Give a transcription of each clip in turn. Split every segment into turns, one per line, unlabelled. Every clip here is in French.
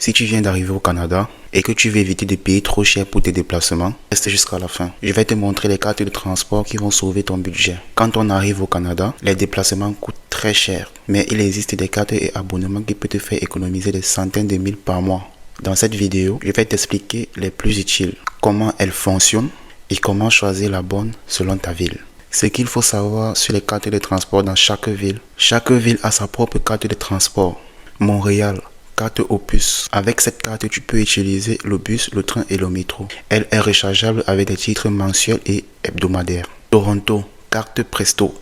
Si tu viens d'arriver au Canada et que tu veux éviter de payer trop cher pour tes déplacements, reste jusqu'à la fin. Je vais te montrer les cartes de transport qui vont sauver ton budget. Quand on arrive au Canada, les déplacements coûtent très cher, mais il existe des cartes et abonnements qui peuvent te faire économiser des centaines de mille par mois. Dans cette vidéo, je vais t'expliquer les plus utiles, comment elles fonctionnent et comment choisir la bonne selon ta ville. Ce qu'il faut savoir sur les cartes de transport dans chaque ville. Chaque ville a sa propre carte de transport. Montréal, carte Opus. Avec cette carte, tu peux utiliser le bus, le train et le métro. Elle est rechargeable avec des titres mensuels et hebdomadaires. Toronto, carte Presto.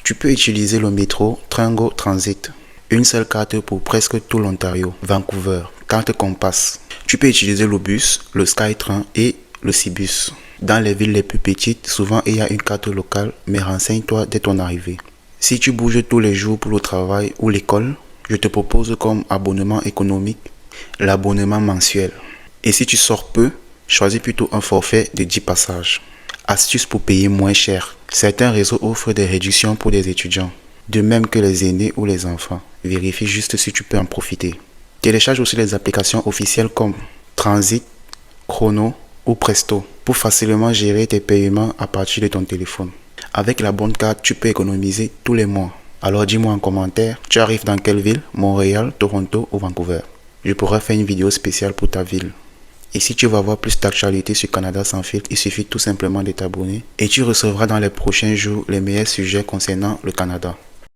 Tu peux utiliser le métro, Train-Go Transit. Une seule carte pour presque tout l'Ontario. Vancouver, carte Compass. Tu peux utiliser le bus, le SkyTrain et le Cbus. Dans les villes les plus petites, souvent il y a une carte locale, mais renseigne-toi dès ton arrivée. Si tu bouges tous les jours pour le travail ou l'école, je te propose comme abonnement économique l'abonnement mensuel. Et si tu sors peu, choisis plutôt un forfait de 10 passages. Astuce pour payer moins cher. Certains réseaux offrent des réductions pour des étudiants, de même que les aînés ou les enfants. Vérifie juste si tu peux en profiter. Télécharge aussi les applications officielles comme Transit, Chrono ou Presto pour facilement gérer tes paiements à partir de ton téléphone. Avec la bonne carte, tu peux économiser tous les mois. Alors dis-moi en commentaire, tu arrives dans quelle ville? Montréal, Toronto ou Vancouver? Je pourrais faire une vidéo spéciale pour ta ville. Et si tu veux avoir plus d'actualités sur Canada sans filtre, il suffit tout simplement de t'abonner et tu recevras dans les prochains jours les meilleurs sujets concernant le Canada.